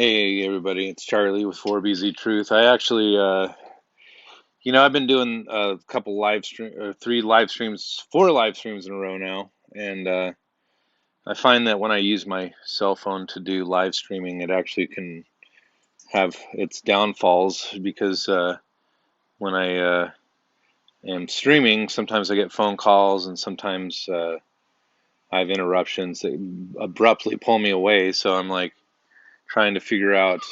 Hey everybody, it's Charlie with 4BZ Truth. I actually, I've been doing a couple live stream, three live streams, four live streams in a row now, and I find that when I use my cell phone to do live streaming, it actually can have its downfalls because when I am streaming, sometimes I get phone calls and sometimes I have interruptions that abruptly pull me away. So I'm like trying to figure out.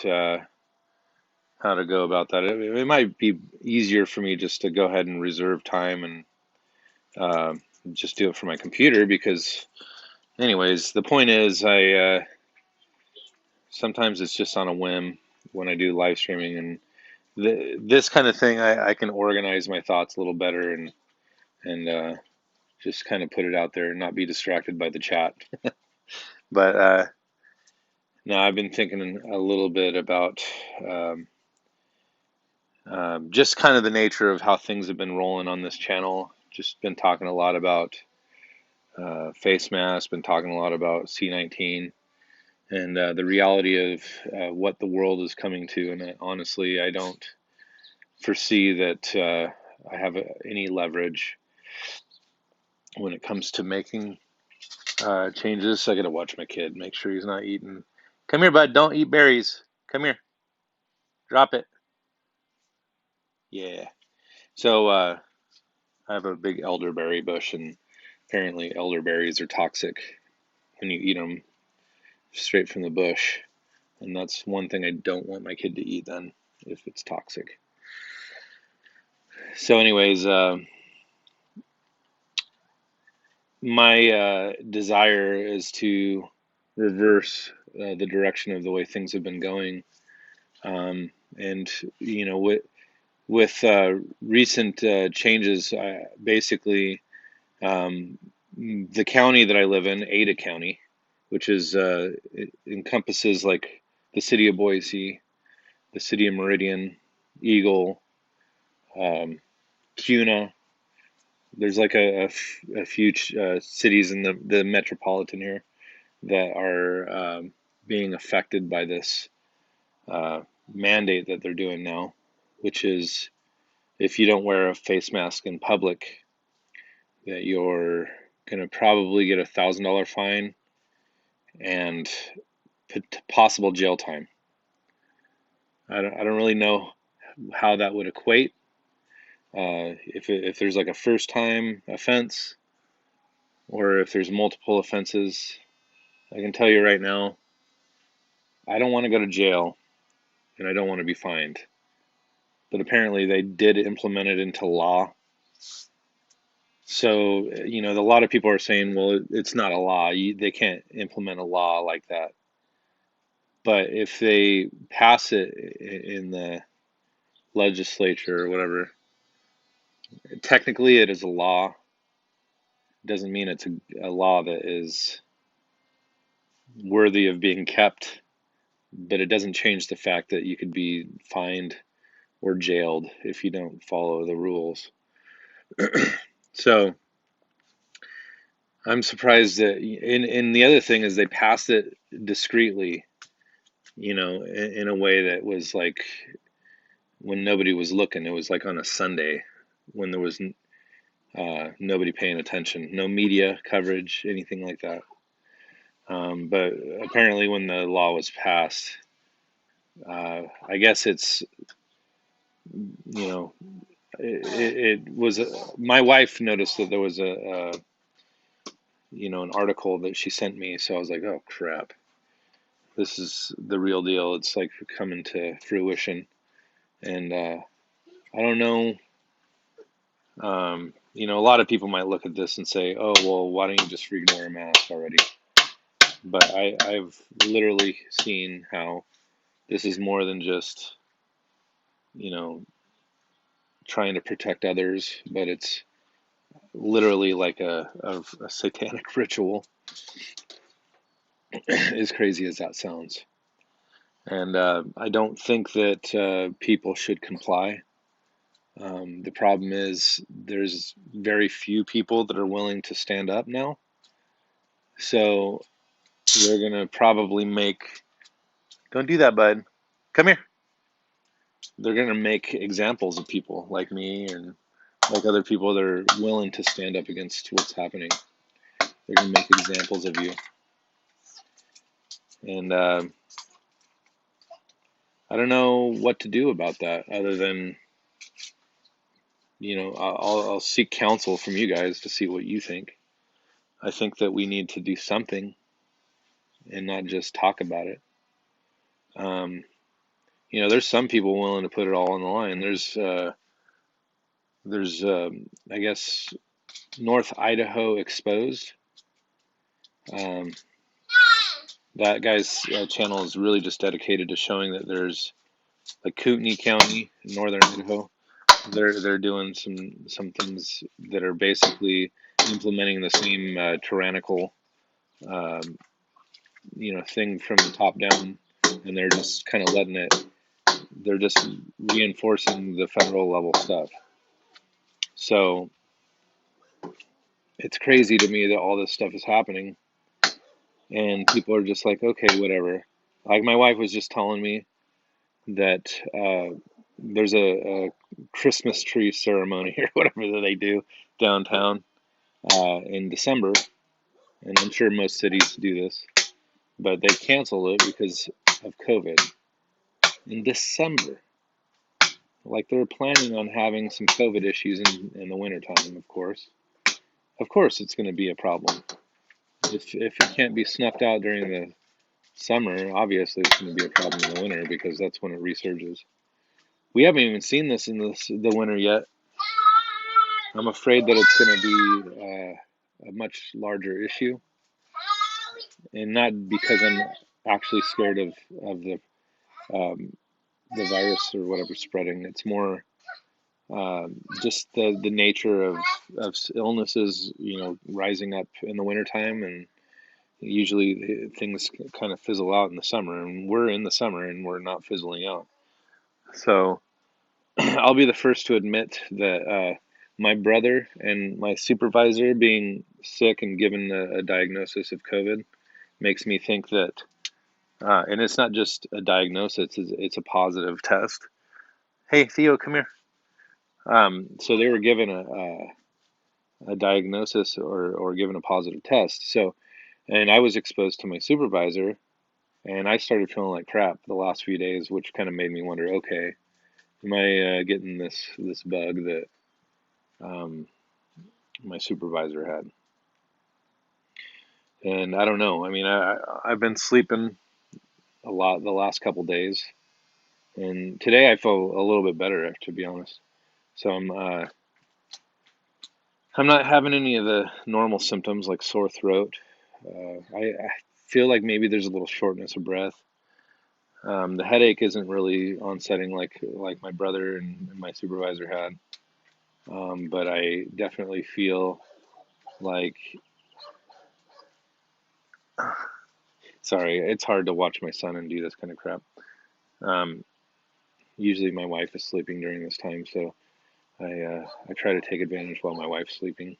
How to go about that. It might be easier for me just to go ahead and reserve time and uh, just do it for my computer because, anyways, the point is, I sometimes it's just on a whim when I do live streaming, and this kind of thing, I can organize my thoughts a little better and just kind of put it out there and not be distracted by the chat. But no, I've been thinking a little bit about. Um, just kind of the nature of how things have been rolling on this channel. Just been talking a lot about Facemask, been talking a lot about C19 and the reality of what the world is coming to. And honestly, I don't foresee that I have any leverage when it comes to making changes. I got to watch my kid, make sure he's not eating. Come here, bud. Don't eat berries. Come here. Drop it. Yeah. So I have a big elderberry bush, and apparently elderberries are toxic when you eat them straight from the bush. And that's one thing I don't want my kid to eat then, if it's toxic. So, anyways, my desire is to reverse the direction of the way things have been going. And, with recent changes, basically, the county that I live in, Ada County, which is it encompasses like the city of Boise, the city of Meridian, Eagle, um, Cuna. There's like a few cities in the metropolitan here that are being affected by this uh, mandate that they're doing now, which is if you don't wear a face mask in public, that you're going to probably get $1,000 fine and possible jail time. I don't really know how that would equate. If there's like a first time offense or if there's multiple offenses, I can tell you right now, I don't want to go to jail and I don't want to be fined. But apparently they did implement it into law. So, a lot of people are saying, well, it's not a law. They can't implement a law like that. But if they pass it in the legislature or whatever, technically it is a law. It doesn't mean it's a law that is worthy of being kept, but it doesn't change the fact that you could be fined or jailed if you don't follow the rules. So I'm surprised that, and the other thing is they passed it discreetly, in a way that was like when nobody was looking. It was like on a Sunday when there was nobody paying attention, no media coverage, anything like that. But apparently, when the law was passed, I guess it's, you know, it was. My wife noticed that there was an article that she sent me, so I was like, oh crap, this is the real deal. It's like coming to fruition, and I don't know. A lot of people might look at this and say, oh well, why don't you just freaking wear a mask already? But I've literally seen how this is more than just, you know, trying to protect others, but it's literally like a satanic ritual, as crazy as that sounds. And I don't think that people should comply. The problem is there's very few people that are willing to stand up now. So they're going to probably make Don't do that, bud. Come here. They're going to make examples of people like me and like other people that are willing to stand up against what's happening. They're going to make examples of you. And I don't know what to do about that other than, I'll seek counsel from you guys to see what you think. I think that we need to do something and not just talk about it. There's some people willing to put it all on the line. There's I guess, North Idaho Exposed. Um, that guy's channel is really just dedicated to showing that there's like Kootenai County, northern Idaho. They're doing some things that are basically implementing the same tyrannical um, thing from the top down, and they're just kind of letting it. They're just reinforcing the federal level stuff. So it's crazy to me that all this stuff is happening, and people are just like, okay, whatever. Like my wife was just telling me that there's a Christmas tree ceremony or whatever that they do downtown in December, and I'm sure most cities do this, but they canceled it because of COVID in December. Like they're planning on having some COVID issues in the wintertime, of course. Of course, it's going to be a problem. If it can't be snuffed out during the summer, obviously it's going to be a problem in the winter because that's when it resurges. We haven't even seen this in the winter yet. I'm afraid that it's going to be a much larger issue, and not because I'm actually scared of the virus or whatever spreading. It's more just the nature of illnesses, rising up in the wintertime, and usually things kind of fizzle out in the summer, and we're in the summer and we're not fizzling out. So I'll be the first to admit that my brother and my supervisor being sick and given a diagnosis of COVID makes me think that, and it's not just a diagnosis, it's a positive test. Hey, Theo, come here. So they were given a diagnosis or given a positive test. So, and I was exposed to my supervisor, and I started feeling like crap the last few days, which kind of made me wonder, okay, am I getting this bug that um, my supervisor had? And I don't know. I mean, I've been sleeping a lot the last couple days, and today I feel a little bit better, to be honest. So I'm not having any of the normal symptoms like sore throat. I feel like maybe there's a little shortness of breath. The headache isn't really onsetting like my brother and my supervisor had, but I definitely feel like, sorry, it's hard to watch my son and do this kind of crap. Um, Usually my wife is sleeping during this time, so I try to take advantage while my wife's sleeping.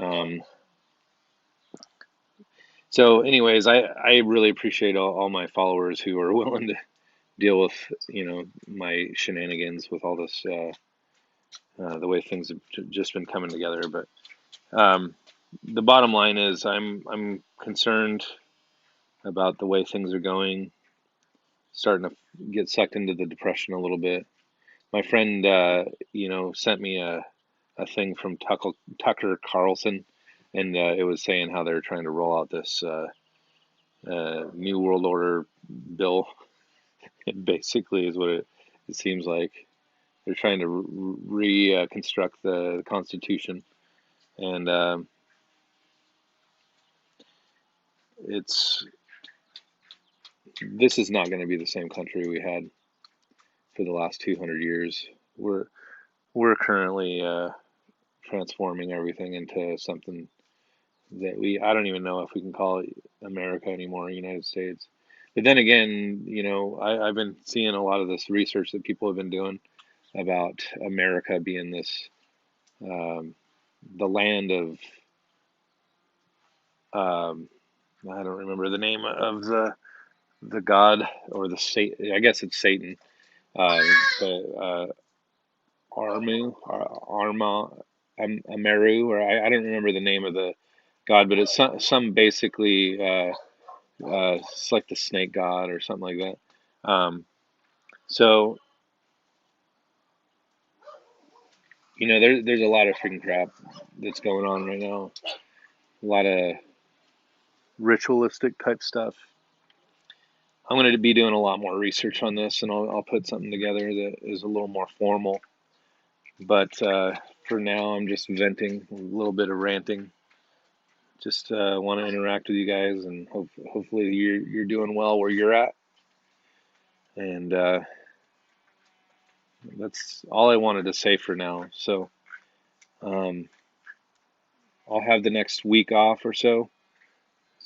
Um, so, anyways, I really appreciate all my followers who are willing to deal with my shenanigans with all this the way things have just been coming together. But the bottom line is I'm concerned about the way things are going, starting to get sucked into the depression a little bit. My friend sent me a thing from Tucker Carlson, and it was saying how they're trying to roll out this New World Order bill. It basically is what it seems like. They're trying to reconstruct the Constitution, and it's this is not going to be the same country we had for the last 200 years. We're currently transforming everything into something that I don't even know if we can call it America anymore, United States. But then again, I've been seeing a lot of this research that people have been doing about America being this the land of I don't remember the name of the god or the Satan. I guess it's Satan. The Arma, Ameru, or I don't remember the name of the god, but it's some basically it's like the snake god or something like that. So there's a lot of freaking crap that's going on right now. A lot of ritualistic type stuff. I'm going to be doing a lot more research on this, and I'll put something together that is a little more formal. But for now, I'm just venting, a little bit of ranting. Just want to interact with you guys, and hopefully you're doing well where you're at. And that's all I wanted to say for now. So um, I'll have the next week off or so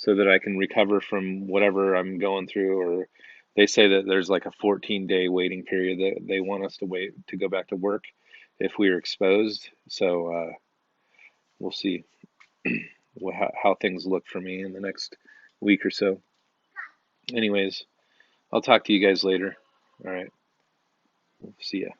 that I can recover from whatever I'm going through. Or they say that there's like a 14-day waiting period that they want us to wait to go back to work if we are exposed. So we'll see how things look for me in the next week or so. Anyways, I'll talk to you guys later. All right. See ya.